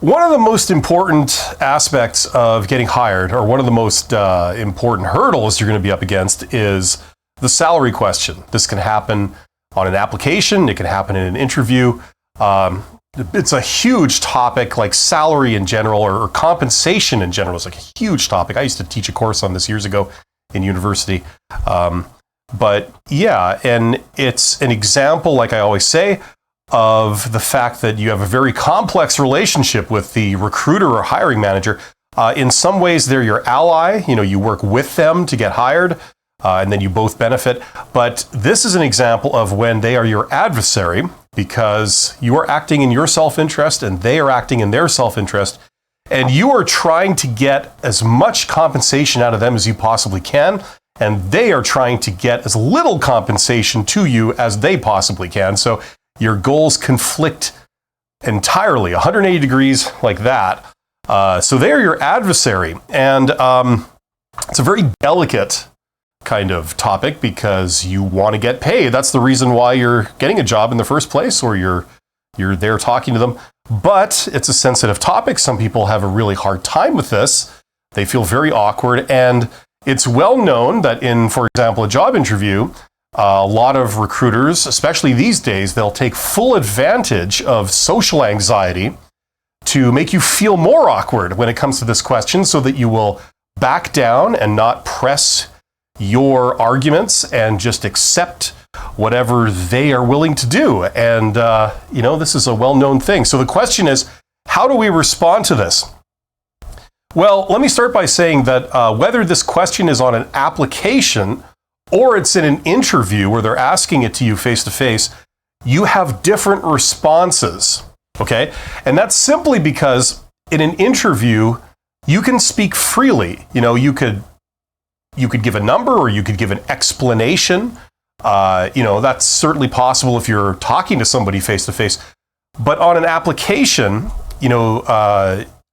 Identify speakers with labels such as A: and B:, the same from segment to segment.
A: One of the most important aspects of getting hired, or one of the most important hurdles you're going to be up against, is the salary question. This can happen on an application. It can happen in an interview. It's a huge topic, like salary in general, or compensation in general is like a huge topic. I used to teach a course on this years ago in university. But yeah, and it's an example, like I always say, of the fact that you have a very complex relationship with the recruiter or hiring manager. In some ways, they're your ally. You work with them to get hired, and then you both benefit. But this is an example of when they are your adversary, because you are acting in your self-interest and they are acting in their self-interest. And you are trying to get as much compensation out of them as you possibly can. And they are trying to get as little compensation to you as they possibly can. So your goals conflict entirely, 180 degrees like that. So they're your adversary. And it's a very delicate kind of topic because you want to get paid. That's the reason why you're getting a job in the first place, or you're there talking to them. But it's a sensitive topic. Some people have a really hard time with this. They feel very awkward. And it's well known that in, for example, a job interview, a lot of recruiters, especially these days, they'll take full advantage of social anxiety to make you feel more awkward when it comes to this question, so that you will back down and not press your arguments and just accept whatever they are willing to do. And, this is a well-known thing. So the question is, how do we respond to this? Well, let me start by saying that whether this question is on an application or it's in an interview where they're asking it to you face-to-face, you have different responses, okay? And that's simply because in an interview, you can speak freely. You could give a number, or you could give an explanation. That's certainly possible if you're talking to somebody face-to-face. But on an application,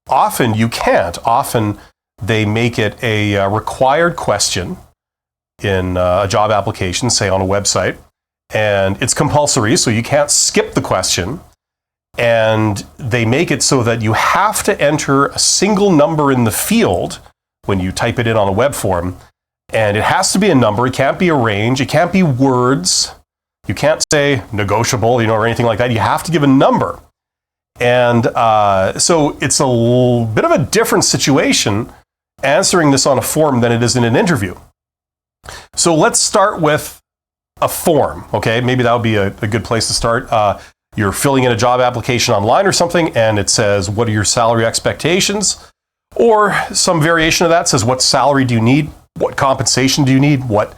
A: often you can't. Often they make it a required question in a job application, say on a website, and it's compulsory, so you can't skip the question. And they make it so that you have to enter a single number in the field when you type it in on a web form. And it has to be a number. It can't be a range. It can't be words. You can't say negotiable, or anything like that. You have to give a number. And so it's a bit of a different situation answering this on a form than it is in an interview. So let's start with a form, okay? Maybe that would be a good place to start. You're filling in a job application online or something, and it says, what are your salary expectations? Or some variation of that says, what salary do you need? What compensation do you need? What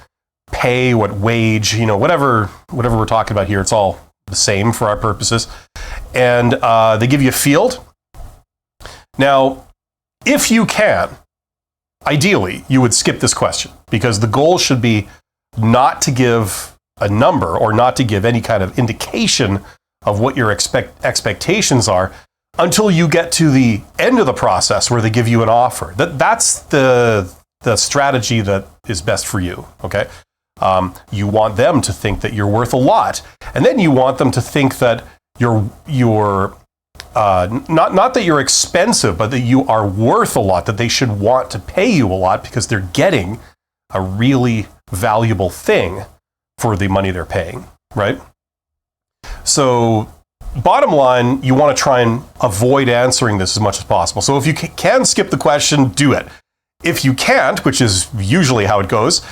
A: pay, what wage, whatever we're talking about here, it's all the same for our purposes. And they give you a field. Now, if you can, ideally, you would skip this question, because the goal should be not to give a number or not to give any kind of indication of what your expectations are until you get to the end of the process where they give you an offer. That's the strategy that is best for you, okay? You want them to think that you're worth a lot, and then you want them to think that you're not that you're expensive, but that you are worth a lot, that they should want to pay you a lot because they're getting a really valuable thing for the money they're paying, right? So bottom line, you want to try and avoid answering this as much as possible. So if you can skip the question, do it. If you can't, which is usually how it goes,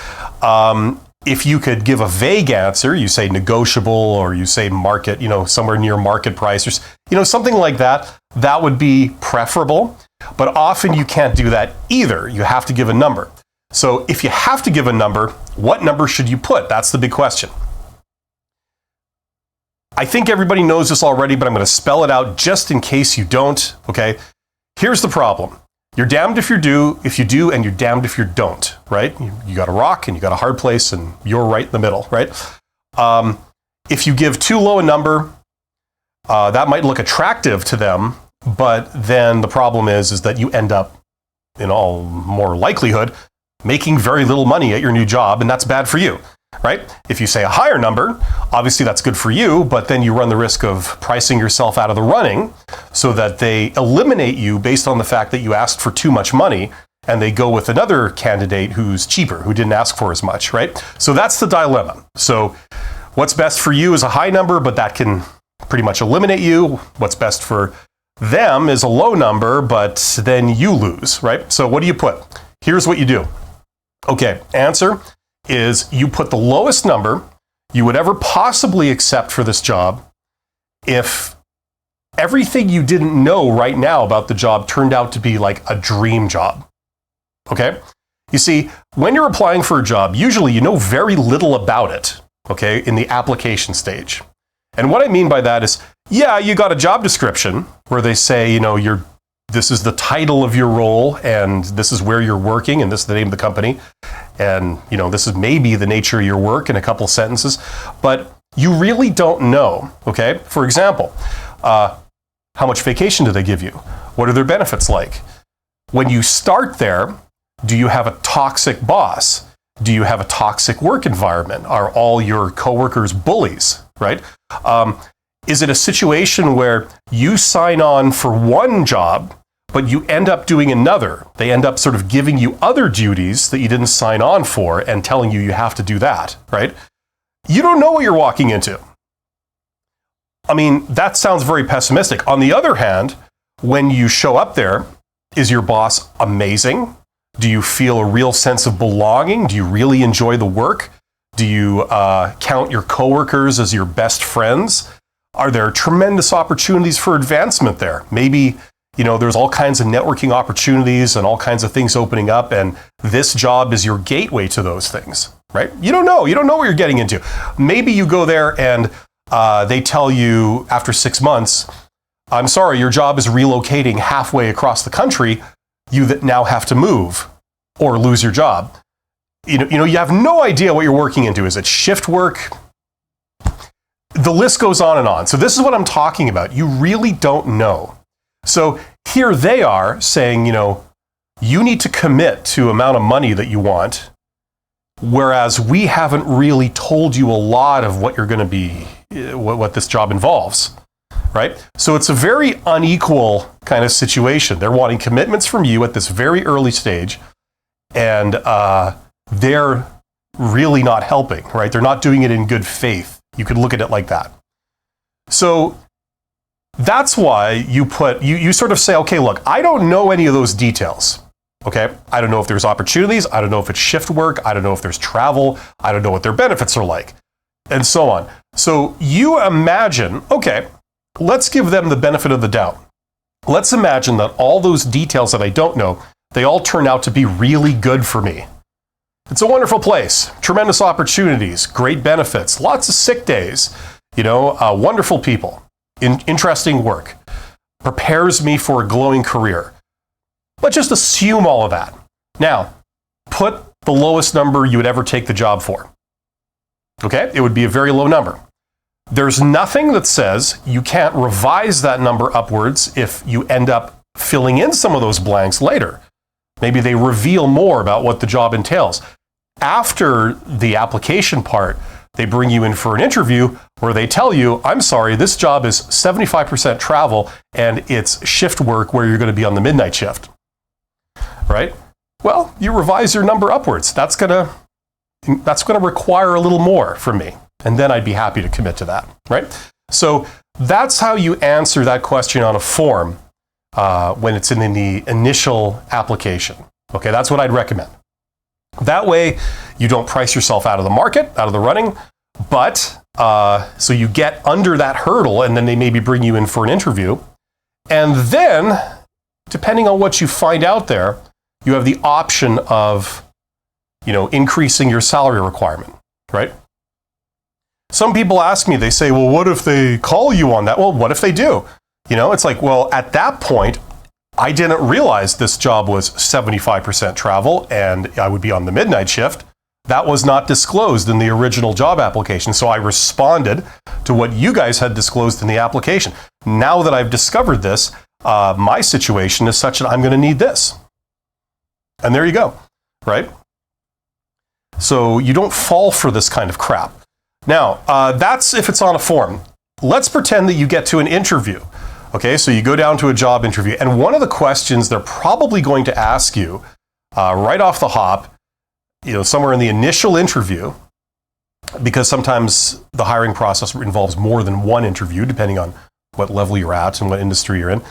A: if you could give a vague answer, you say negotiable, or you say market, somewhere near market price, or something like that, that would be preferable. But often you can't do that either. You have to give a number. So if you have to give a number, what number should you put? That's the big question. I think everybody knows this already, but I'm going to spell it out just in case you don't, okay? Here's the problem. You're damned if you do, and you're damned if you don't, right? You got a rock and you got a hard place, and you're right in the middle, right? If you give too low a number, that might look attractive to them, but then the problem is that you end up, in all more likelihood, making very little money at your new job, and that's bad for you. right? If you say a higher number, obviously that's good for you, but then you run the risk of pricing yourself out of the running so that they eliminate you based on the fact that you asked for too much money and they go with another candidate who's cheaper, who didn't ask for as much, right? So that's the dilemma. So what's best for you is a high number, but that can pretty much eliminate you. What's best for them is a low number, but then you lose, right? So what do you put? Here's what you do. Okay, answer is you put the lowest number you would ever possibly accept for this job if everything you didn't know right now about the job turned out to be like a dream job. Okay? You see, when you're applying for a job, usually you know very little about it, okay, in the application stage. And what I mean by that is, yeah, you got a job description where they say, you know, this is the title of your role and this is where you're working and this is the name of the company. And, you know, this is maybe the nature of your work in a couple sentences, but you really don't know, okay? For example, how much vacation do they give you? What are their benefits like? When you start there, do you have a toxic boss? Do you have a toxic work environment? Are all your coworkers bullies, right? Is it a situation where you sign on for one job, but you end up doing another? They end up sort of giving you other duties that you didn't sign on for and telling you have to do that, right? You don't know what you're walking into. I mean, that sounds very pessimistic. On the other hand, when you show up there, is your boss amazing? Do you feel a real sense of belonging? Do you really enjoy the work? Do you count your coworkers as your best friends? Are there tremendous opportunities for advancement there? Maybe, you know, there's all kinds of networking opportunities and all kinds of things opening up, and this job is your gateway to those things, right? You don't know. You don't know what you're getting into. Maybe you go there and they tell you after 6 months, I'm sorry, your job is relocating halfway across the country. You that now have to move or lose your job. You know, you have no idea what you're working into. Is it shift work? The list goes on and on. So this is what I'm talking about. You really don't know. So here they are saying, you know, you need to commit to amount of money that you want, whereas we haven't really told you a lot of what you're going to be, what this job involves, right? So it's a very unequal kind of situation. They're wanting commitments from you at this very early stage, and they're really not helping, right? They're not doing it in good faith. You could look at it like that. So that's why you sort of say, okay, look, I don't know any of those details. Okay, I don't know if there's opportunities. I don't know if it's shift work. I don't know if there's travel. I don't know what their benefits are like, and so on. So you imagine, okay, let's give them the benefit of the doubt. Let's imagine that all those details that I don't know, they all turn out to be really good for me. It's a wonderful place, tremendous opportunities, great benefits, lots of sick days, you know, wonderful people, interesting work, prepares me for a glowing career. But just assume all of that. Now, put the lowest number you would ever take the job for. Okay? It would be a very low number. There's nothing that says you can't revise that number upwards if you end up filling in some of those blanks later. Maybe they reveal more about what the job entails. After the application part, they bring you in for an interview where they tell you, I'm sorry, this job is 75% travel and it's shift work where you're going to be on the midnight shift. Right? Well, you revise your number upwards. That's going to require a little more from me. And then I'd be happy to commit to that. Right? So that's how you answer that question on a form when it's in the initial application. Okay, that's what I'd recommend. That way, you don't price yourself out of the market, out of the running, but so you get under that hurdle, and then they maybe bring you in for an interview. And then, depending on what you find out there, you have the option of, you know, increasing your salary requirement, right? Some people ask me, they say, well, what if they call you on that? Well, what if they do? You know, it's like, well, at that point, I didn't realize this job was 75% travel and I would be on the midnight shift. That was not disclosed in the original job application. So I responded to what you guys had disclosed in the application. Now that I've discovered this, my situation is such that I'm going to need this. And there you go, right? So you don't fall for this kind of crap. Now, that's if it's on a form. Let's pretend that you get to an interview. Okay, so you go down to a job interview, and one of the questions they're probably going to ask you right off the hop, somewhere in the initial interview, because sometimes the hiring process involves more than one interview, depending on what level you're at and what industry you're in.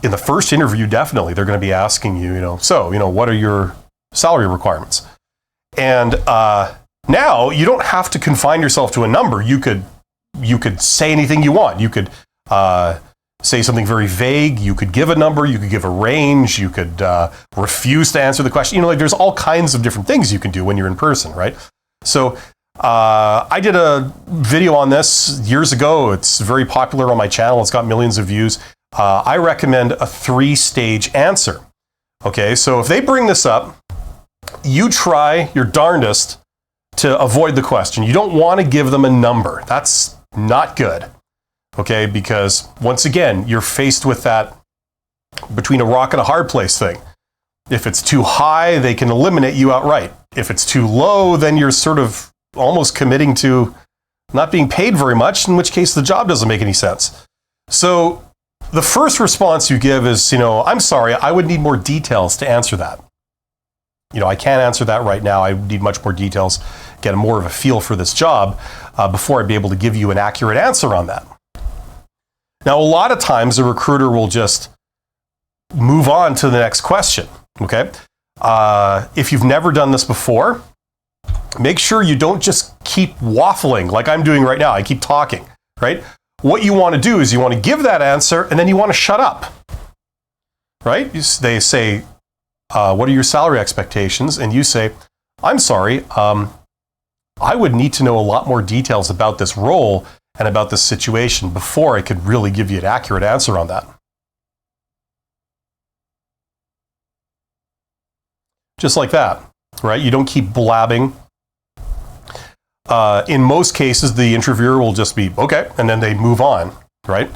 A: In the first interview, definitely, they're going to be asking you, what are your salary requirements? And now you don't have to confine yourself to a number. You could say anything you want. You could say something very vague. You could give a number. You could give a range. You could refuse to answer the question. There's all kinds of different things you can do when you're in person, right? So I did a video on this years ago. It's very popular on my channel. It's got millions of views. I recommend a 3-stage answer. Okay, so if they bring this up, you try your darndest to avoid the question. You don't want to give them a number. That's not good. Okay, because once again, you're faced with that between a rock and a hard place thing. If it's too high, they can eliminate you outright. If it's too low, then you're sort of almost committing to not being paid very much, in which case the job doesn't make any sense. So the first response you give is, I'm sorry, I would need more details to answer that. I can't answer that right now. I need much more details, get more of a feel for this job before I'd be able to give you an accurate answer on that. Now, a lot of times a recruiter will just move on to the next question, okay? If you've never done this before, make sure you don't just keep waffling like I'm doing right now. I keep talking, right? What you want to do is you want to give that answer and then you want to shut up, right? They say, what are your salary expectations? And you say, I'm sorry, I would need to know a lot more details about this role and about this situation before I could really give you an accurate answer on that. Just like that, right? You don't keep blabbing. In most cases, the interviewer will just be, okay, and then they move on, right?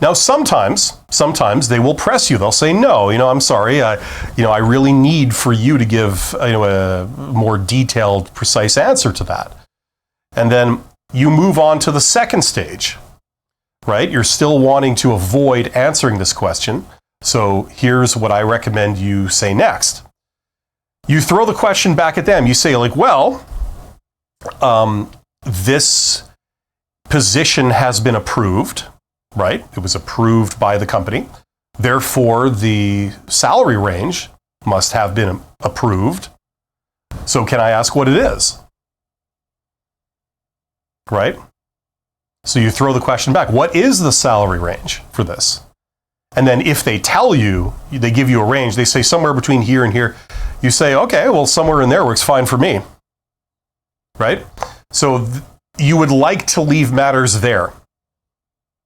A: Now, sometimes they will press you. They'll say, no, I'm sorry, I really need for you to give, a more detailed, precise answer to that. And then you move on to the second stage, right? You're still wanting to avoid answering this question. So here's what I recommend you say next. You throw the question back at them. You say, this position has been approved, right? It was approved by the company. Therefore, the salary range must have been approved. So can I ask what it is? Right? So you throw the question back. What is the salary range for this? And then if they tell you, they give you a range, they say somewhere between here and here, you say, okay, well, somewhere in there works fine for me. Right? So you would like to leave matters there.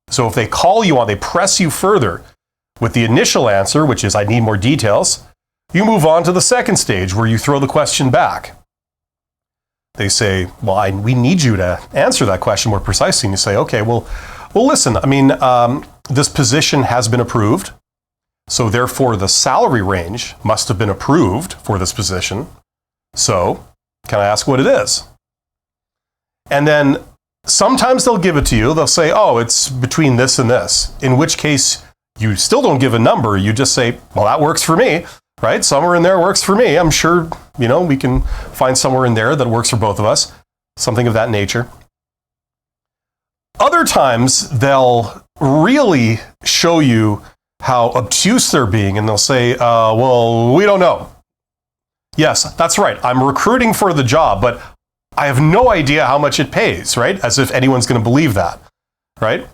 A: So if they call you on, they press you further with the initial answer, which is I need more details, you move on to the second stage where you throw the question back. They say, well, we need you to answer that question more precisely. And you say, okay, well, listen, this position has been approved. So therefore, the salary range must have been approved for this position. So can I ask what it is? And then sometimes they'll give it to you. They'll say, oh, it's between this and this, in which case you still don't give a number. You just say, well, that works for me, right? Somewhere in there works for me. I'm sure, we can find somewhere in there that works for both of us, something of that nature. Other times they'll really show you how obtuse they're being, and they'll say, well, we don't know. Yes, that's right. I'm recruiting for the job, but I have no idea how much it pays, right? As if anyone's going to believe that, right?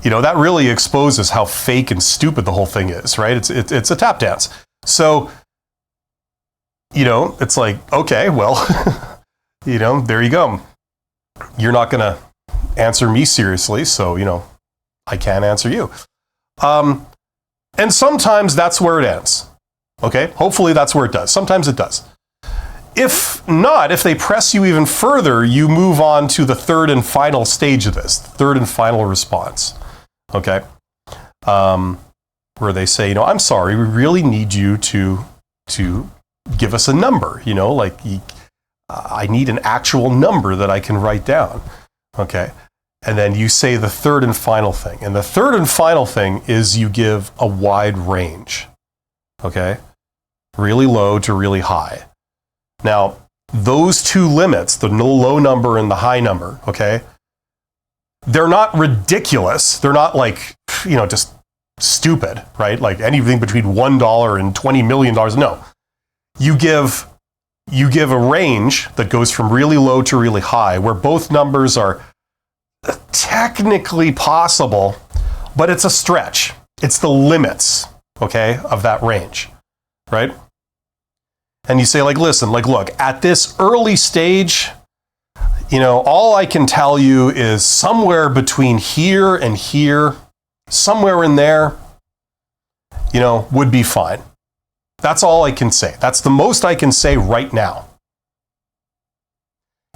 A: That really exposes how fake and stupid the whole thing is, right? It's a tap dance. So, it's like, okay, well, there you go. You're not going to answer me seriously, so, I can't answer you. And sometimes that's where it ends, okay? Hopefully that's where it does. Sometimes it does. If not, if they press you even further, you move on to the third and final stage of this, third and final response, okay? Where they say, I'm sorry, we really need you to give us a number, like I need an actual number that I can write down. Okay. And then you say the third and final thing. And the third and final thing is you give a wide range. Okay. Really low to really high. Now, those two limits, the low number and the high number, okay, they're not ridiculous. They're not like, just stupid, right? Like anything between $1 and $20 million. No. You give a range that goes from really low to really high, where both numbers are technically possible, but it's a stretch. It's the limits, okay, of that range, right? And you say, listen, look, at this early stage, all I can tell you is somewhere between here and here, somewhere in there, would be fine. That's all I can say. That's the most I can say right now.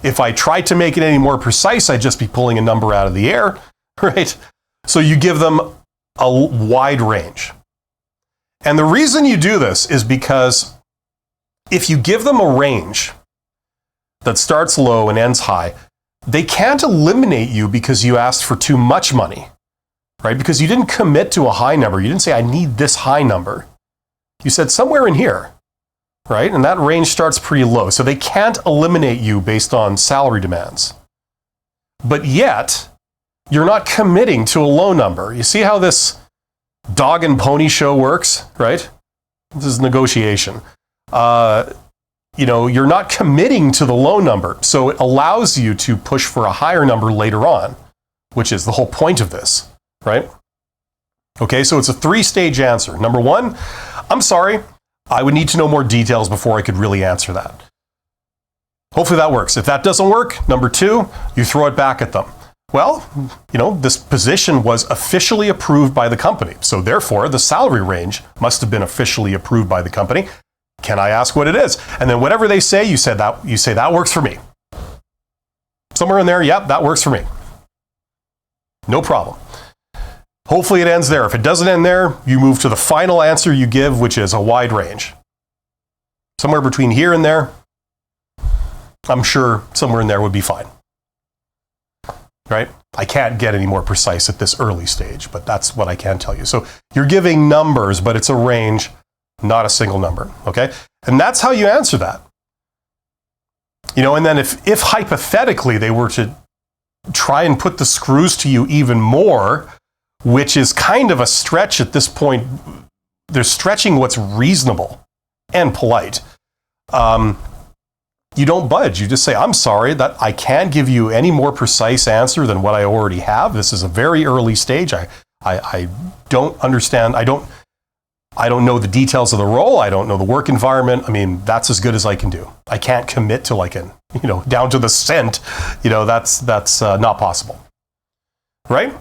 A: If I tried to make it any more precise, I'd just be pulling a number out of the air, right? So you give them a wide range. And the reason you do this is because if you give them a range that starts low and ends high, they can't eliminate you because you asked for too much money, right? Because you didn't commit to a high number. You didn't say, I need this high number. You said somewhere in here, right? And that range starts pretty low. So they can't eliminate you based on salary demands. But yet, you're not committing to a low number. You see how this dog and pony show works, right? This is negotiation. You're not committing to the low number. So it allows you to push for a higher number later on, which is the whole point of this, right? Okay, so it's a 3-stage answer. Number 1, I'm sorry, I would need to know more details before I could really answer that. Hopefully that works. If that doesn't work, number 2, you throw it back at them. Well, this position was officially approved by the company. So therefore, the salary range must have been officially approved by the company. Can I ask what it is? And then whatever they say, you say that works for me. Somewhere in there, yep, that works for me. No problem. Hopefully it ends there. If it doesn't end there, you move to the final answer you give, which is a wide range. Somewhere between here and there, I'm sure somewhere in there would be fine. Right? I can't get any more precise at this early stage, but that's what I can tell you. So you're giving numbers, but it's a range, not a single number. Okay? And that's how you answer that. And then if hypothetically they were to try and put the screws to you even more, which is kind of a stretch at this point, they're stretching what's reasonable and polite. You don't budge. You just say, I'm sorry that I can't give you any more precise answer than what I already have. This is a very early stage. I don't understand. I don't know the details of the role. I don't know the work environment. I mean, that's as good as I can do. I can't commit to down to the cent. That's not possible. Right?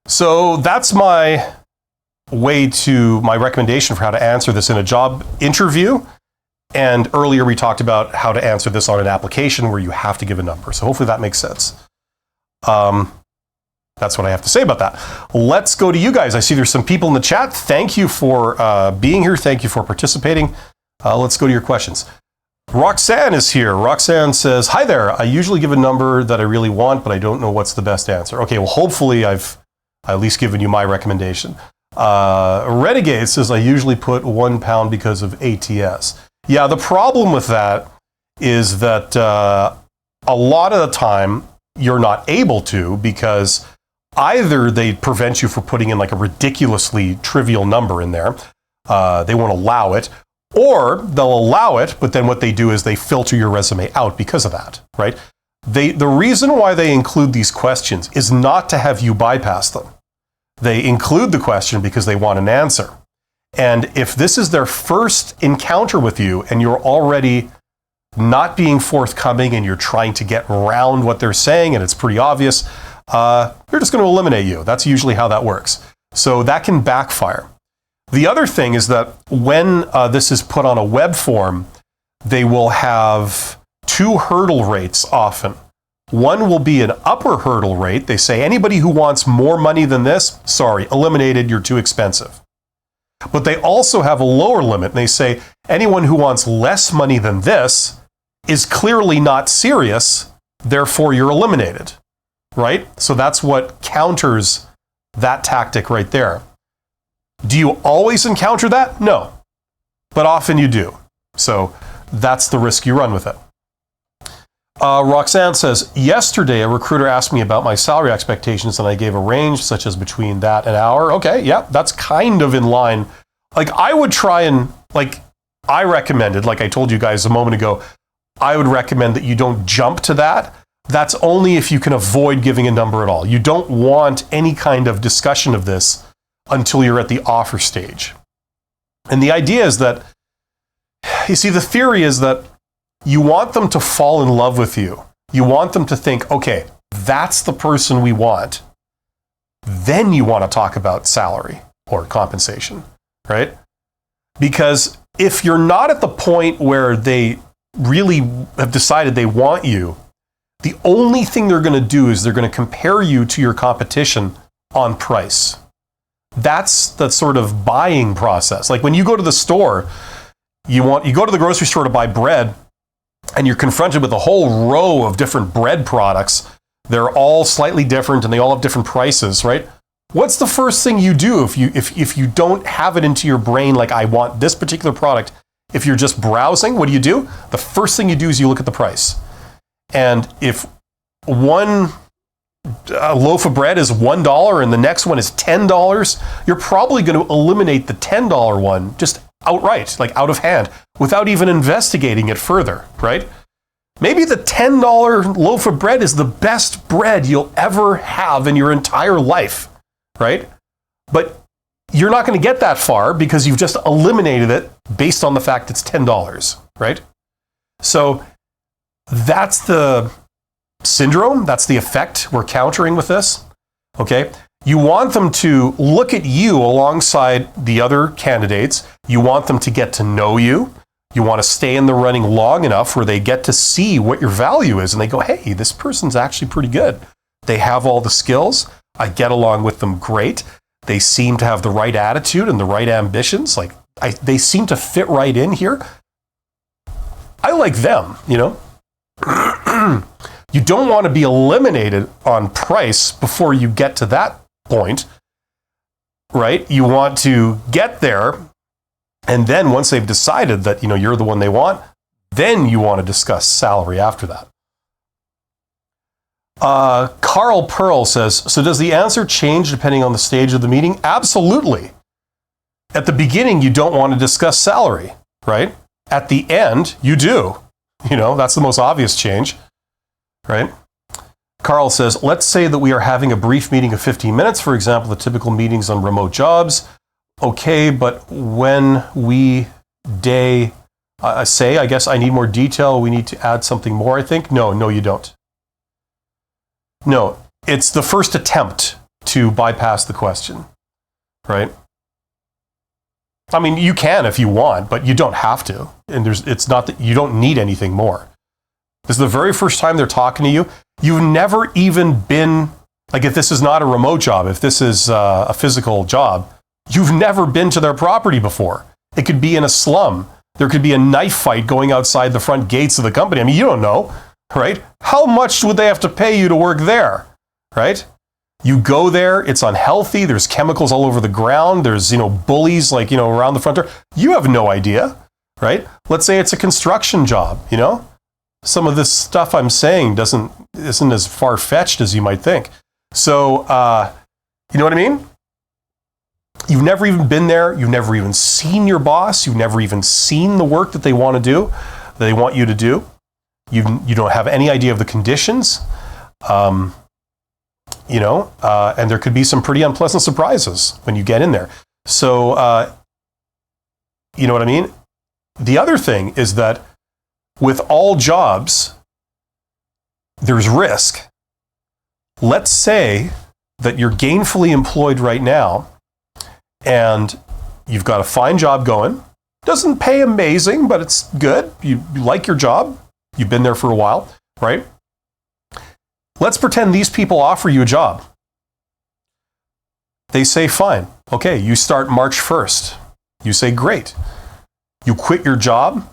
A: So that's my recommendation for how to answer this in a job interview. And earlier we talked about how to answer this on an application where you have to give a number. So hopefully that makes sense. That's what I have to say about that. Let's go to you guys. I see there's some people in the chat. Thank you for being here. Thank you for participating. Let's go to your questions. Roxanne is here. Roxanne says, hi there. I usually give a number that I really want, but I don't know what's the best answer. Okay, well, hopefully I've at least given you my recommendation. Renegade says, I usually put £1 because of ATS. Yeah, the problem with that is that a lot of the time you're not able to, because either they prevent you from putting in like a ridiculously trivial number in there. They won't allow it. Or they'll allow it, but then what they do is they filter your resume out because of that, right? The reason why they include these questions is not to have you bypass them. They include the question because they want an answer. And if this is their first encounter with you and you're already not being forthcoming and you're trying to get around what they're saying and it's pretty obvious, they're just going to eliminate you. That's usually how that works. So that can backfire. The other thing is that when this is put on a web form, they will have two hurdle rates often. One will be an upper hurdle rate. They say anybody who wants more money than this, sorry, eliminated, you're too expensive. But they also have a lower limit. And they say anyone who wants less money than this is clearly not serious, therefore you're eliminated, right? So that's what counters that tactic right there. Do you always encounter that? No, but often you do. So that's the risk you run with it. Roxanne says, yesterday a recruiter asked me about my salary expectations and I gave a range such as between that and hour. Okay, yeah, that's kind of in line. Like I would try and, like I recommended, like I told you guys a moment ago, I would recommend that you don't jump to that. That's only if you can avoid giving a number at all. You don't want any kind of discussion of this until you're at the offer stage. And the idea is that, you see, the theory is that you want them to fall in love with you. You want them to think, okay, that's the person we want. Then you want to talk about salary or compensation, right? Because if you're not at the point where they really have decided they want you, the only thing they're going to do is they're going to compare you to your competition on price. That's the sort of buying process. Like when you go to the store, you go to the grocery store to buy bread, and you're confronted with a whole row of different bread products. They're all slightly different and they all have different prices, right? What's the first thing you do if you don't have it into your brain like I want this particular product? If you're just browsing, what do? The first thing you do is you look at the price. And if one loaf of bread is $1 and the next one is $10, you're probably going to eliminate the $10 one just outright, like out of hand, without even investigating it further, right? Maybe the $10 loaf of bread is the best bread you'll ever have in your entire life, right? But you're not going to get that far because you've just eliminated it based on the fact it's $10, right? So that's the syndrome, that's the effect we're countering with this, okay? You want them to look at you alongside the other candidates. You want them to get to know you. You want to stay in the running long enough where they get to see what your value is. And they go, hey, this person's actually pretty good. They have all the skills. I get along with them great. They seem to have the right attitude and the right ambitions. Like they seem to fit right in here. I like them, you know? You don't want to be eliminated on price before you get to that point, right? You want to get there, and then once they've decided that you're the one they want, then you want to discuss salary after that. Carl Pearl says, so does the answer change depending on the stage of the meeting? Absolutely. At the beginning, you don't want to discuss salary, right? At the end, you do. That's the most obvious change, right? Carl says, let's say that we are having a brief meeting of 15 minutes, for example, the typical meetings on remote jobs. Okay, but when we say, I guess I need more detail, we need to add something more, I think. No, you don't. No, it's the first attempt to bypass the question, right? I mean, you can if you want, but you don't have to. And it's not that you don't need anything more. This is the very first time they're talking to you. You've never even been, like if this is not a remote job, if this is a physical job, you've never been to their property before. It could be in a slum. There could be a knife fight going outside the front gates of the company. I mean, you don't know, right? How much would they have to pay you to work there, right? You go there, it's unhealthy, there's chemicals all over the ground, there's, bullies like, around the front door. You have no idea, right? Let's say it's a construction job, Some of this stuff I'm saying isn't as far-fetched as you might think. So, you know what I mean? You've never even been there. You've never even seen your boss. You've never even seen the work that they want to do, that they want you to do. You don't have any idea of the conditions, and there could be some pretty unpleasant surprises when you get in there. So, you know what I mean? The other thing is that with all jobs, there's risk. Let's say that you're gainfully employed right now and you've got a fine job going. Doesn't pay amazing, but it's good. You like your job. You've been there for a while, right? Let's pretend these people offer you a job. They say, fine, okay, you start March 1st. You say, great. You quit your job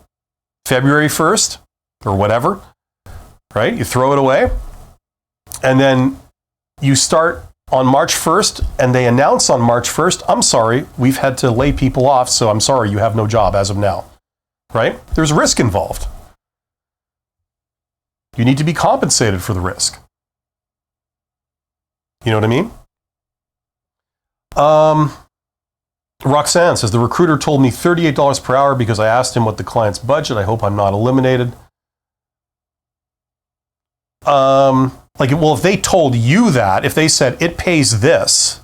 A: February 1st or whatever, right? You throw it away. And then you start on March 1st and they announce on March 1st, I'm sorry, we've had to lay people off, so I'm sorry, you have no job as of now, right? There's risk involved. You need to be compensated for the risk. You know what I mean? Roxanne says, the recruiter told me $38 per hour because I asked him what the client's budget. I hope I'm not eliminated. If they told you that, if they said it pays this,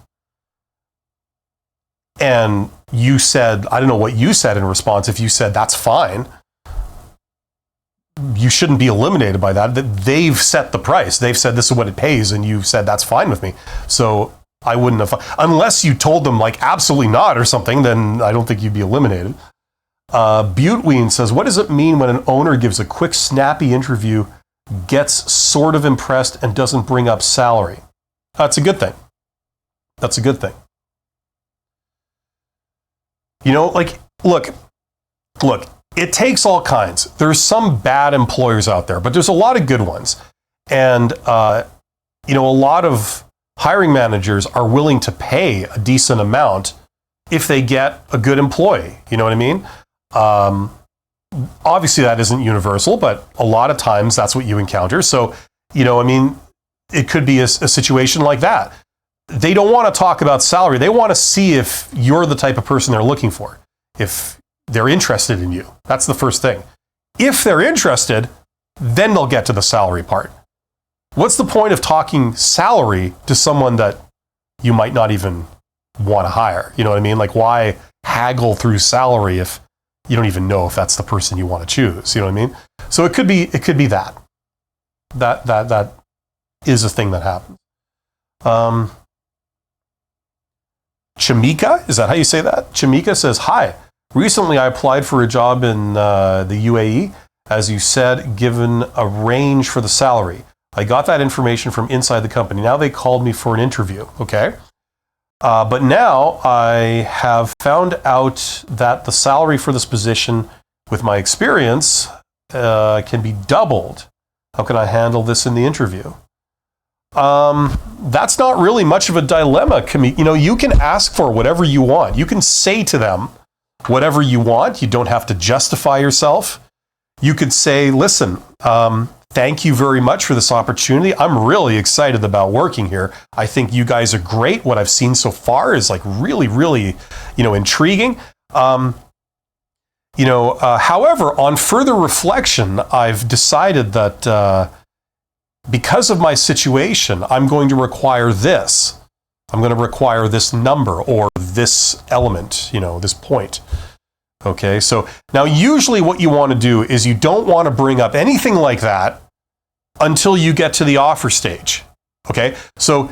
A: and you said, I don't know what you said in response, if you said that's fine, you shouldn't be eliminated by that. They've set the price. They've said this is what it pays, and you said that's fine with me. So I wouldn't have, unless you told them like absolutely not or something, then I don't think you'd be eliminated. Buteween says, what does it mean when an owner gives a quick, snappy interview, gets sort of impressed, and doesn't bring up salary? That's a good thing. That's a good thing. You know, like, look, it takes all kinds. There's some bad employers out there, but there's a lot of good ones. And, a lot of hiring managers are willing to pay a decent amount if they get a good employee. You know what I mean? Obviously, that isn't universal, but a lot of times that's what you encounter. So, it could be a situation like that. They don't want to talk about salary. They want to see if you're the type of person they're looking for, if they're interested in you. That's the first thing. If they're interested, then they'll get to the salary part. What's the point of talking salary to someone that you might not even want to hire? You know what I mean? Like, why haggle through salary if you don't even know if that's the person you want to choose? You know what I mean? So it could be that. That is a thing that happens. Chamika, is that how you say that? Chamika says, hi. Recently, I applied for a job in the UAE, as you said, given a range for the salary. I got that information from inside the company. Now they called me for an interview, okay? But now I have found out that the salary for this position, with my experience, can be doubled. How can I handle this in the interview? That's not really much of a dilemma. You can ask for whatever you want. You can say to them whatever you want. You don't have to justify yourself. You could say, listen, thank you very much for this opportunity. I'm really excited about working here. I think you guys are great. What I've seen so far is like really, really, intriguing. However, on further reflection, I've decided that because of my situation, I'm going to require this. I'm going to require this number or this element, this point. Okay, so now usually what you want to do is you don't want to bring up anything like that until you get to the offer stage. Okay, so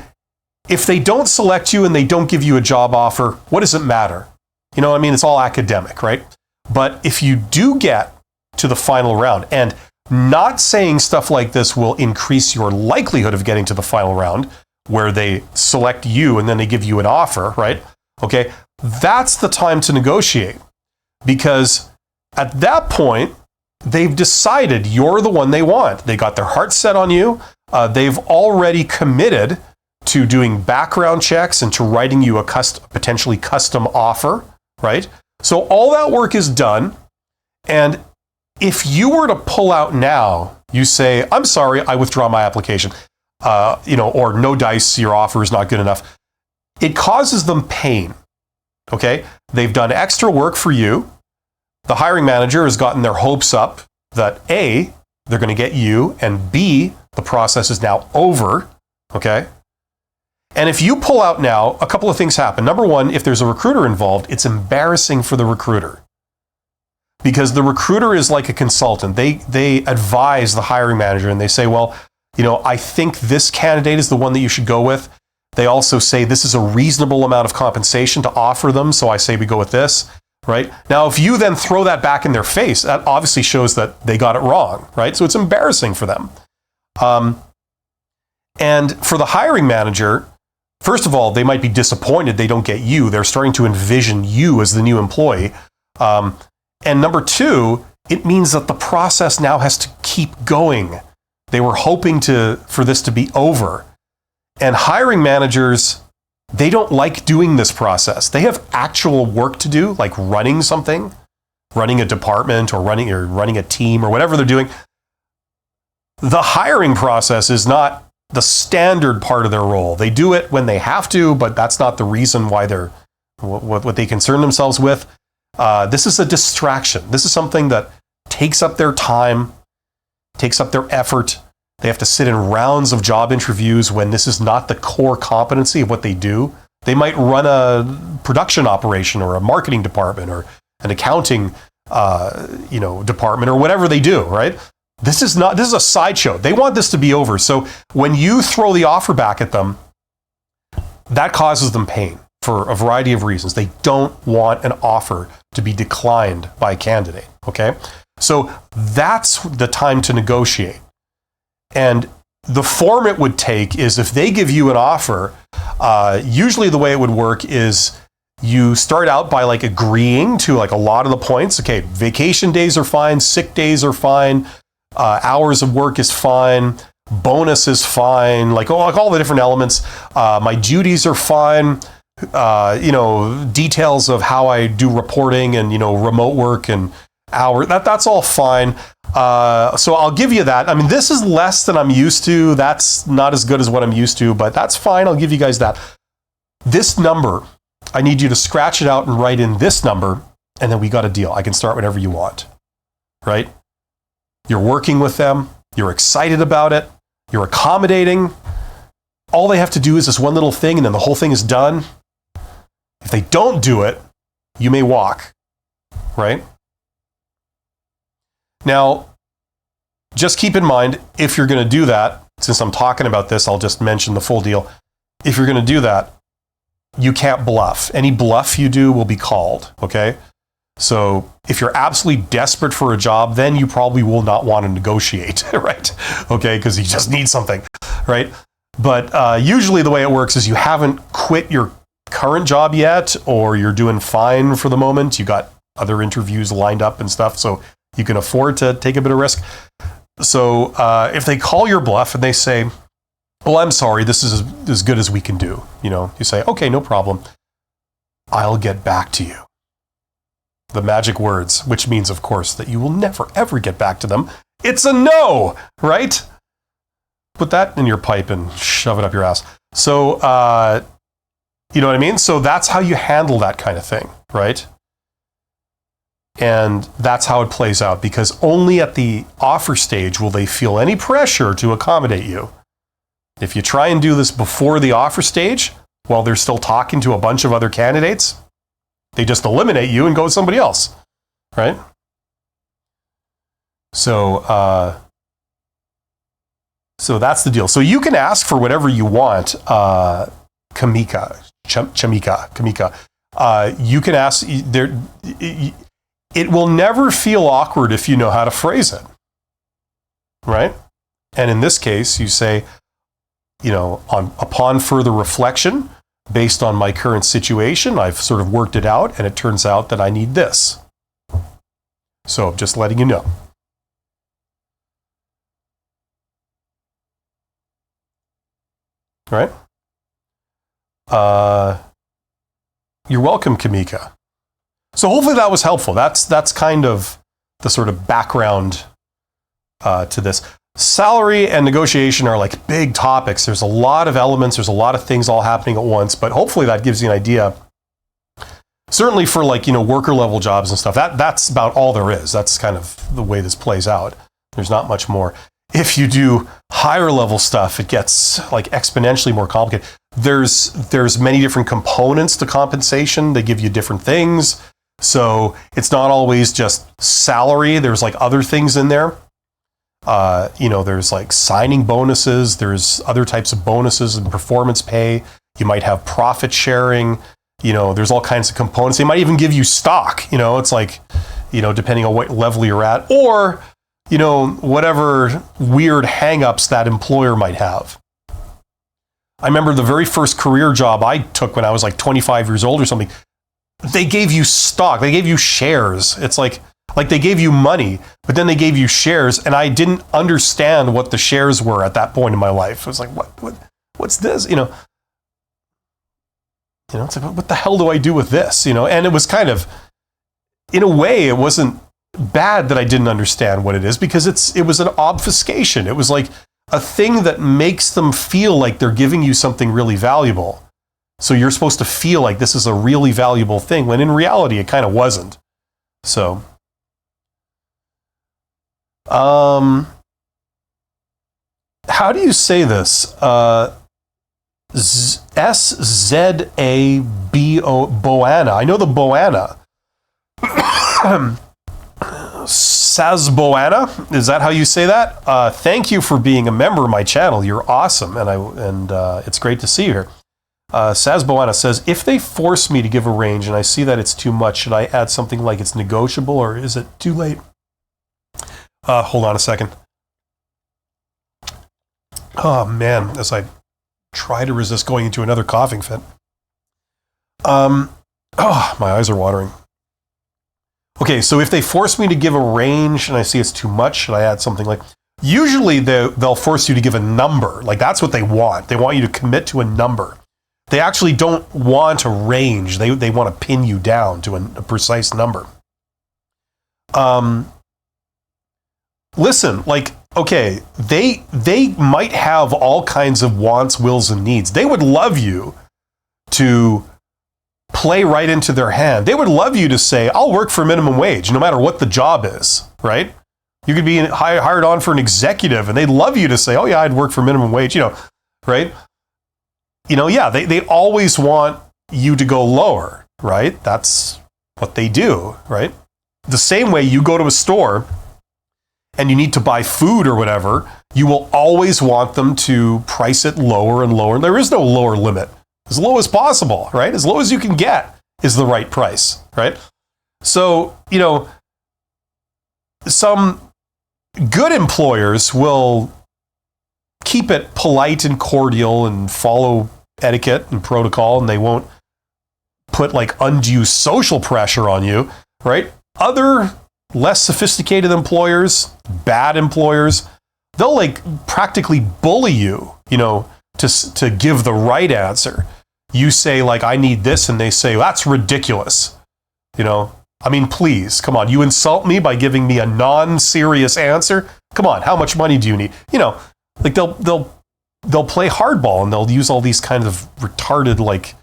A: if they don't select you and they don't give you a job offer, what does it matter? It's all academic, right? But if you do get to the final round, and not saying stuff like this will increase your likelihood of getting to the final round, where they select you and then they give you an offer, right? Okay, that's the time to negotiate. Because at that point, they've decided you're the one they want. They got their heart set on you. They've already committed to doing background checks and to writing you a potentially custom offer, right? So all that work is done. And if you were to pull out now, you say, I'm sorry, I withdraw my application, or no dice, your offer is not good enough. It causes them pain. Okay, they've done extra work for you. The hiring manager has gotten their hopes up that A, they're going to get you, and B, the process is now over. Okay, and if you pull out now, a couple of things happen. Number one, if there's a recruiter involved, it's embarrassing for the recruiter, because the recruiter is like a consultant. They advise the hiring manager and they say, well, I think this candidate is the one that you should go with. They also say this is a reasonable amount of compensation to offer them, so I say we go with this, right? Now, if you then throw that back in their face, that obviously shows that they got it wrong, right? So it's embarrassing for them. And for the hiring manager, first of all, they might be disappointed they don't get you. They're starting to envision you as the new employee. And number two, it means that the process now has to keep going. They were hoping for this to be over. And hiring managers, they don't like doing this process. They have actual work to do, like running something, running a department or running a team or whatever they're doing. The hiring process is not the standard part of their role. They do it when they have to, but that's not the reason why they're what they concern themselves with. This is a distraction. This is something that takes up their time, takes up their effort. They have to sit in rounds of job interviews when this is not the core competency of what they do. They might run a production operation or a marketing department or an accounting department or whatever they do, right? This is a sideshow. They want this to be over. So when you throw the offer back at them, that causes them pain for a variety of reasons. They don't want an offer to be declined by a candidate, okay? So that's the time to negotiate. And the form it would take is if they give you an offer, usually the way it would work is you start out by like agreeing to like a lot of the points. Okay, vacation days are fine, sick days are fine, hours of work is fine, bonus is fine, like all the different elements. My duties are fine. Details of how I do reporting and, remote work and hour, that's all fine. So I'll give you that. I mean, this is less than I'm used to. That's not as good as what I'm used to, but that's fine. I'll give you guys that. This number, I need you to scratch it out and write in this number, and then we got a deal. I can start whenever you want, right? You're working with them. You're excited about it. You're accommodating. All they have to do is this one little thing, and then the whole thing is done. If they don't do it, you may walk, right? Now, just keep in mind, if you're going to do that, since I'm talking about this, I'll just mention the full deal. If you're going to do that, you can't bluff. Any bluff you do will be called, okay? So if you're absolutely desperate for a job, then you probably will not want to negotiate, right? Okay, because you just need something, right? But usually the way it works is you haven't quit your current job yet, or you're doing fine for the moment. You got other interviews lined up and stuff, so you can afford to take a bit of risk. So if they call your bluff and they say, well, I'm sorry, this is as good as we can do. You say, okay, no problem. I'll get back to you. The magic words, which means, of course, that you will never, ever get back to them. It's a no, right? Put that in your pipe and shove it up your ass. So, you know what I mean? So that's how you handle that kind of thing, right? And that's how it plays out, because only at the offer stage will they feel any pressure to accommodate you. If you try and do this before the offer stage, while they're still talking to a bunch of other candidates, they just eliminate you and go with somebody else, right? So, so that's the deal. So you can ask for whatever you want, Kamika. You can ask there. It will never feel awkward if you know how to phrase it, right? And in this case, you say, upon further reflection, based on my current situation, I've sort of worked it out, and it turns out that I need this. So just letting you know. Right? You're welcome, Kamika. So hopefully that was helpful. That's kind of the sort of background to this. Salary and negotiation are like big topics. There's a lot of elements. There's a lot of things all happening at once. But hopefully that gives you an idea. Certainly for worker level jobs and stuff. That's about all there is. That's kind of the way this plays out. There's not much more. If you do higher level stuff, it gets like exponentially more complicated. There's many different components to compensation. They give you different things. So it's not always just salary. There's like other things in there. There's like signing bonuses. There's other types of bonuses and performance pay. You might have profit sharing. There's all kinds of components. They might even give you stock. It's like, depending on what level you're at, or, whatever weird hangups that employer might have. I remember the very first career job I took when I was like 25 years old or something. They gave you stock. They gave you shares. It's like they gave you money, but then they gave you shares, and I didn't understand what the shares were at that point in my life. I was like, what's this? It's like, what the hell do I do with this? And it was kind of, in a way, it wasn't bad that I didn't understand what it is, because it was an obfuscation. It was like a thing that makes them feel like they're giving you something really valuable. So you're supposed to feel like this is a really valuable thing, when in reality it kind of wasn't. So, how do you say this? S-Z-A-B-O, Boana. I know the Boana. Sazboana, is that how you say that? Thank you for being a member of my channel. You're awesome, and it's great to see you here. Sazboana says, if they force me to give a range and I see that it's too much, should I add something like it's negotiable, or is it too late? Hold on a second. Oh man, as I try to resist going into another coughing fit. My eyes are watering. Okay, so if they force me to give a range and I see it's too much, should I add something like... Usually they'll force you to give a number. Like, that's what they want. They want you to commit to a number. They actually don't want a range. They want to pin you down to a precise number. Listen, like, okay, they might have all kinds of wants, wills, and needs. They would love you to play right into their hand. They would love you to say, I'll work for minimum wage, no matter what the job is, right? You could be hired on for an executive, and they'd love you to say, oh yeah, I'd work for minimum wage, right? Yeah, they always want you to go lower, right? That's what they do, right? The same way you go to a store and you need to buy food or whatever, you will always want them to price it lower and lower. There is no lower limit. As low as possible, right? As low as you can get is the right price, right? So, some good employers will keep it polite and cordial and follow etiquette and protocol, and they won't put like undue social pressure on you, right? Other less sophisticated employers, bad employers, they'll like practically bully you, to give the right answer. You say like, I need this, and they say, that's ridiculous. I mean, please, come on. You insult me by giving me a non-serious answer? Come on, how much money do you need? Like they'll play hardball, and they'll use all these kind of retarded, like,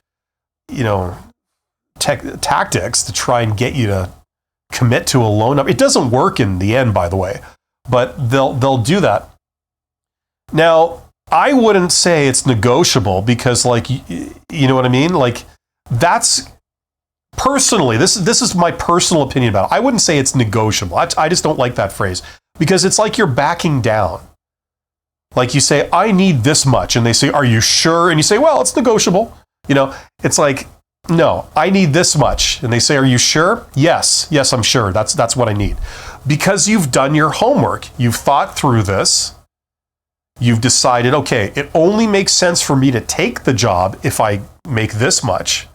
A: tactics to try and get you to commit to a low number. It doesn't work in the end, by the way, but they'll do that. Now, I wouldn't say it's negotiable, because, like, you know what I mean? Like, that's personally, this is my personal opinion about it. I wouldn't say it's negotiable. I just don't like that phrase, because it's like you're backing down. Like, you say, I need this much, and they say, are you sure? And you say, well, it's negotiable. It's like, no, I need this much. And they say, are you sure? Yes, I'm sure. That's what I need. Because you've done your homework. You've thought through this. You've decided, okay, it only makes sense for me to take the job if I make this much.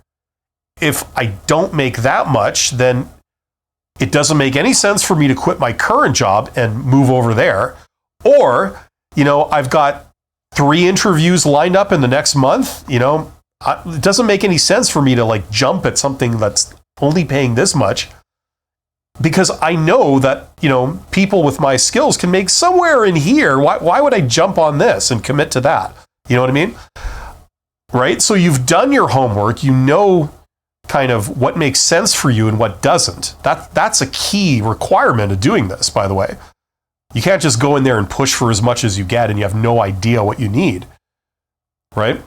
A: If I don't make that much, then it doesn't make any sense for me to quit my current job and move over there. Or, I've got 3 interviews lined up in the next month. It doesn't make any sense for me to like jump at something that's only paying this much, because I know that, people with my skills can make somewhere in here. Why would I jump on this and commit to that? You know what I mean? Right? So you've done your homework. Kind of what makes sense for you and what doesn't. That's a key requirement of doing this, by the way. You can't just go in there and push for as much as you get and you have no idea what you need. Right?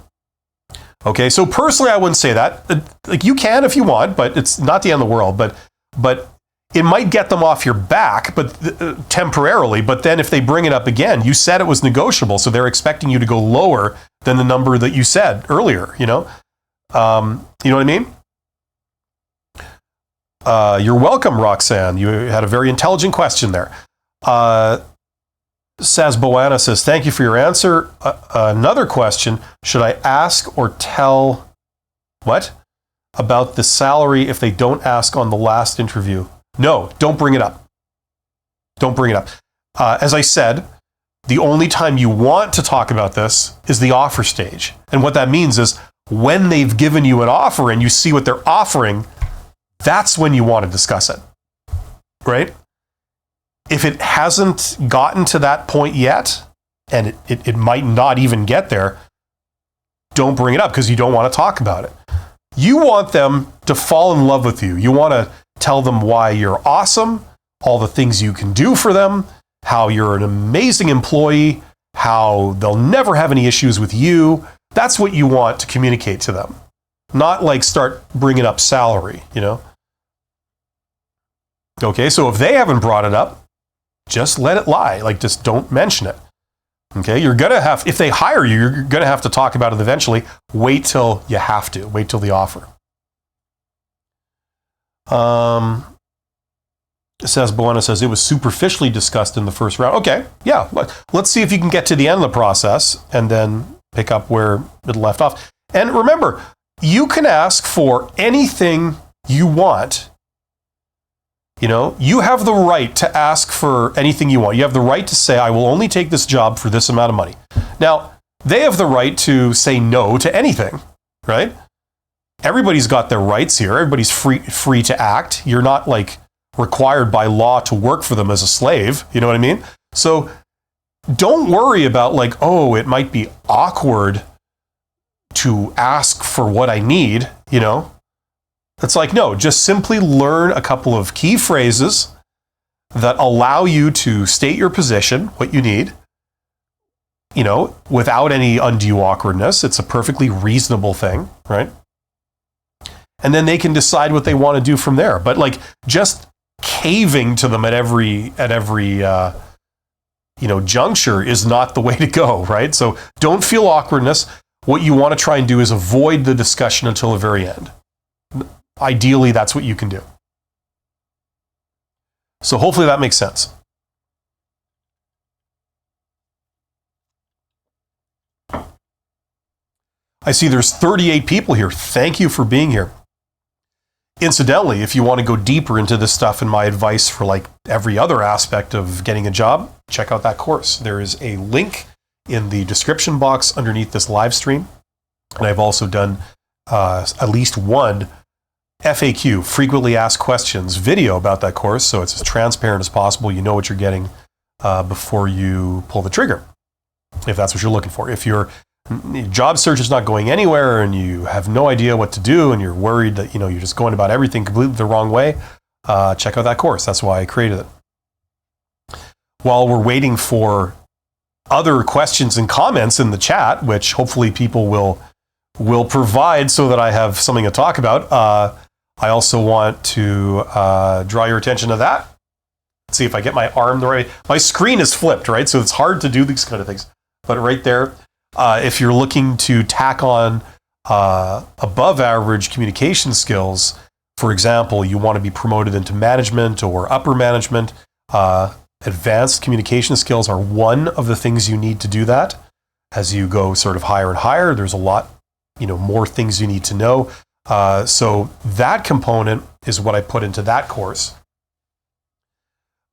A: Okay, so personally, I wouldn't say that. Like, you can if you want, but it's not the end of the world. But it might get them off your back, but temporarily. But then if they bring it up again, you said it was negotiable, so they're expecting you to go lower than the number that you said earlier. You know what I mean? You're welcome, Roxanne. You had a very intelligent question there. Says Boana says, thank you for your answer. Another question, should I ask or tell what? About the salary if they don't ask on the last interview? No, don't bring it up. Don't bring it up. As I said, the only time you want to talk about this is the offer stage. And what that means is when they've given you an offer and you see what they're offering, that's when you want to discuss it, right? If it hasn't gotten to that point yet, and it might not even get there, don't bring it up because you don't want to talk about it. You want them to fall in love with you. You want to tell them why you're awesome, all the things you can do for them, how you're an amazing employee, how they'll never have any issues with you. That's what you want to communicate to them. Not like start bringing up salary, you know? Okay, so if they haven't brought it up, just let it lie. Like, just don't mention it. Okay, you're going to have, if they hire you, you're going to have to talk about it eventually. Wait till you have to. Wait till the offer. Buena says, it was superficially discussed in the first round. Okay, yeah. Let's see if you can get to the end of the process and then pick up where it left off. And remember, you can ask for anything you want. You know, you have the right to ask for anything you want. You have the right to say, I will only take this job for this amount of money. Now, they have the right to say no to anything, right? Everybody's got their rights here. Everybody's free to act. You're not like required by law to work for them as a slave. You know what I mean? So don't worry about like, oh, it might be awkward to ask for what I need, you know? It's like, no, just simply learn a couple of key phrases that allow you to state your position, what you need, you know, without any undue awkwardness. It's a perfectly reasonable thing, right? And then they can decide what they want to do from there. But like just caving to them at every juncture is not the way to go, right? So don't feel awkwardness. What you want to try and do is avoid the discussion until the very end. Ideally, that's what you can do. So hopefully that makes sense. I see there's 38 people here. Thank you for being here. Incidentally, if you want to go deeper into this stuff and my advice for like every other aspect of getting a job, check out that course. There is a link in the description box underneath this live stream. And I've also done at least one FAQ, frequently asked questions, video about that course, so it's as transparent as possible. You know what you're getting before you pull the trigger, if that's what you're looking for. If your job search is not going anywhere and you have no idea what to do and you're worried that you're just going about everything completely the wrong way, check out that course. That's why I created it. While we're waiting for other questions and comments in the chat, which hopefully people will provide so that I have something to talk about, I also want to draw your attention to that. Let's see if I get my arm the right way. My screen is flipped, right? So it's hard to do these kind of things. But right there, if you're looking to tack on above average communication skills, for example, you want to be promoted into management or upper management, advanced communication skills are one of the things you need to do that. As you go sort of higher and higher, there's a lot, more things you need to know. So that component is what I put into that course.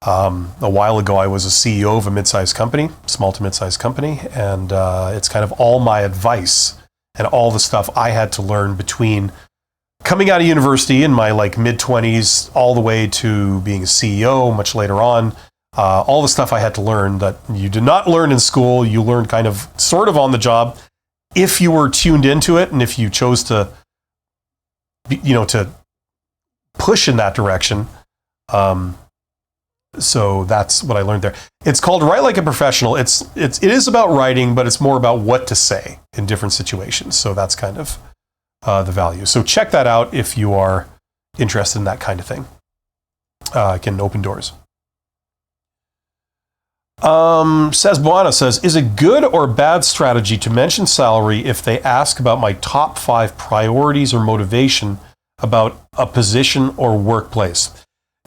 A: A while ago, I was a CEO of a mid-sized company, small to mid-sized company, and it's kind of all my advice and all the stuff I had to learn between coming out of university in my mid-20s all the way to being a CEO much later on. All the stuff I had to learn that you did not learn in school, you learned kind of sort of on the job if you were tuned into it and if you chose to to push in that direction. So that's what I learned there. It's called Write Like a Professional. It is about writing, but it's more about what to say in different situations. So that's kind of the value. So check that out if you are interested in that kind of thing. It can open doors. Buana says, is it good or bad strategy to mention salary if they ask about my top 5 priorities or motivation about a position or workplace?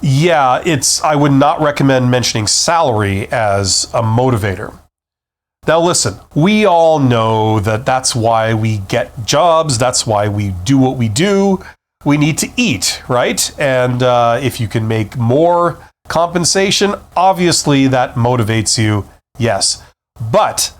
A: Yeah, I would not recommend mentioning salary as a motivator. Now listen, we all know that that's why we get jobs, that's why we do what we do. We need to eat, right? And if you can make more compensation, obviously that motivates you, yes. But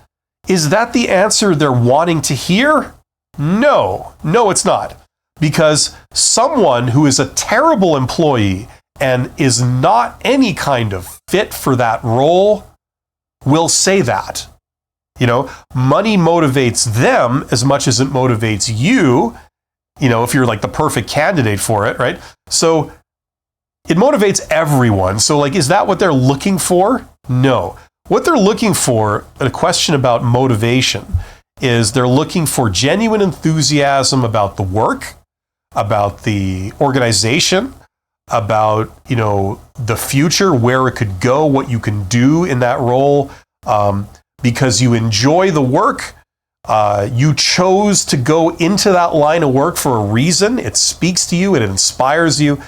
A: is that the answer they're wanting to hear? No, it's not. Because someone who is a terrible employee and is not any kind of fit for that role will say that. Money motivates them as much as it motivates you, if you're like the perfect candidate for it, right? So it motivates everyone. So is that what they're looking for? No. What they're looking for, a question about motivation, is they're looking for genuine enthusiasm about the work, about the organization, about, the future, where it could go, what you can do in that role, because you enjoy the work. You chose to go into that line of work for a reason. It speaks to you. It inspires you.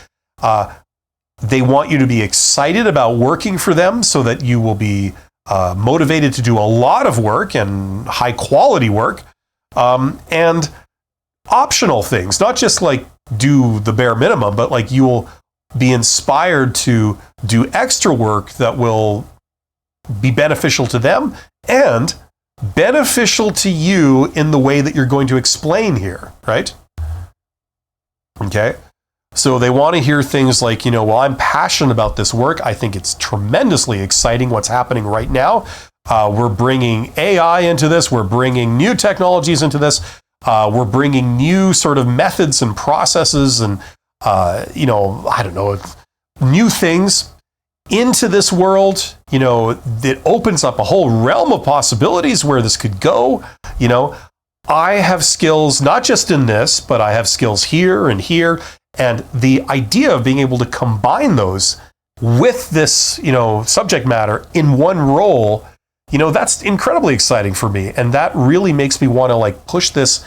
A: They want you to be excited about working for them so that you will be motivated to do a lot of work and high quality work, and optional things, not just do the bare minimum, but you will be inspired to do extra work that will be beneficial to them and beneficial to you in the way that you're going to explain here, right? Okay. So they want to hear things like, well, I'm passionate about this work. I think it's tremendously exciting what's happening right now. We're bringing AI into this. We're bringing new technologies into this. We're bringing new sort of methods and processes and, I don't know, new things into this world. That opens up a whole realm of possibilities where this could go. I have skills, not just in this, but I have skills here and here. And the idea of being able to combine those with this, subject matter in one role, that's incredibly exciting for me. And that really makes me want to push this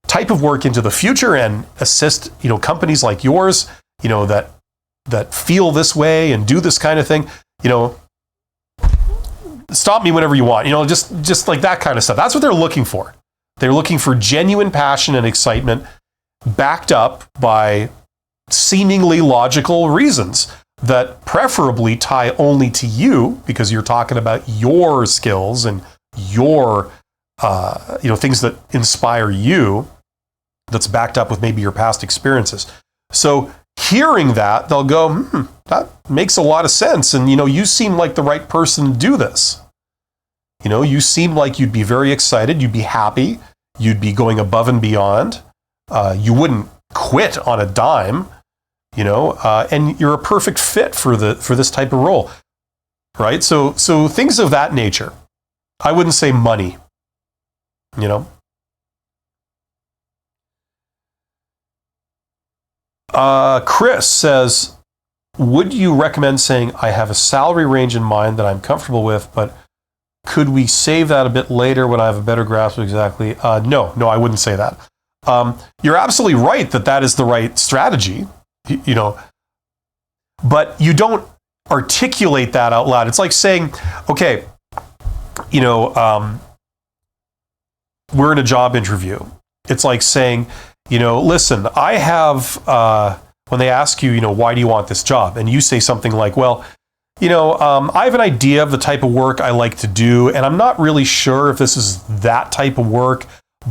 A: type of work into the future and assist, companies like yours, that feel this way and do this kind of thing. Stop me whenever you want, just like that kind of stuff. That's what they're looking for. They're looking for genuine passion and excitement backed up by seemingly logical reasons that preferably tie only to you, because you're talking about your skills and your things that inspire you, that's backed up with maybe your past experiences. So hearing that, they'll go, that makes a lot of sense, and you seem like the right person to do this. You seem like you'd be very excited, you'd be happy, you'd be going above and beyond, you wouldn't quit on a dime, and you're a perfect fit for this type of role, right? So things of that nature. I wouldn't say money, Chris says, would you recommend saying, I have a salary range in mind that I'm comfortable with, but could we save that a bit later when I have a better grasp of exactly? No, I wouldn't say that. You're absolutely right that is the right strategy, but you don't articulate that out loud. It's like saying, okay, we're in a job interview. It's like saying, listen, I have, when they ask you, why do you want this job? And you say something like, well, I have an idea of the type of work I like to do, and I'm not really sure if this is that type of work,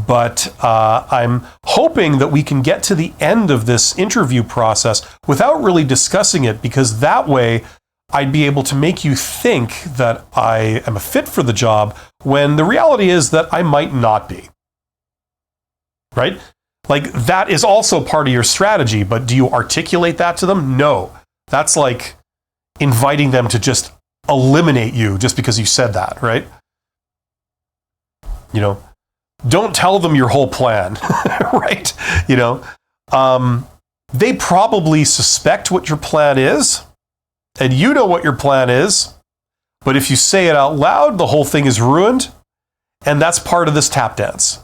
A: but I'm hoping that we can get to the end of this interview process without really discussing it, because that way I'd be able to make you think that I am a fit for the job, when the reality is that I might not be. Right? That is also part of your strategy, but do you articulate that to them? No. That's like inviting them to just eliminate you just because you said that, right? Don't tell them your whole plan, right? They probably suspect what your plan is, and you know what your plan is, but if you say it out loud, the whole thing is ruined, and that's part of this tap dance.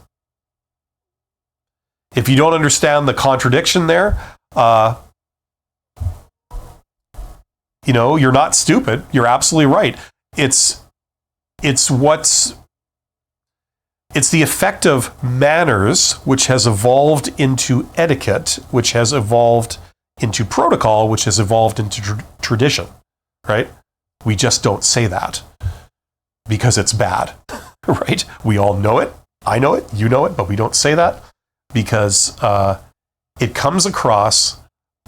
A: If you don't understand the contradiction there, You're not stupid. You're absolutely right. It's the effect of manners, which has evolved into etiquette, which has evolved into protocol, which has evolved into tradition, right? We just don't say that because it's bad, right? We all know it. I know it. You know it, but we don't say that because it comes across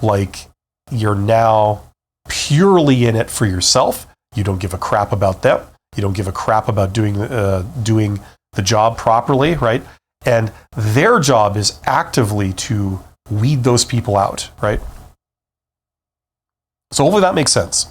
A: like you're now purely in it for yourself. You don't give a crap about them. You don't give a crap about doing the job properly, right? And their job is actively to weed those people out, right? So hopefully that makes sense.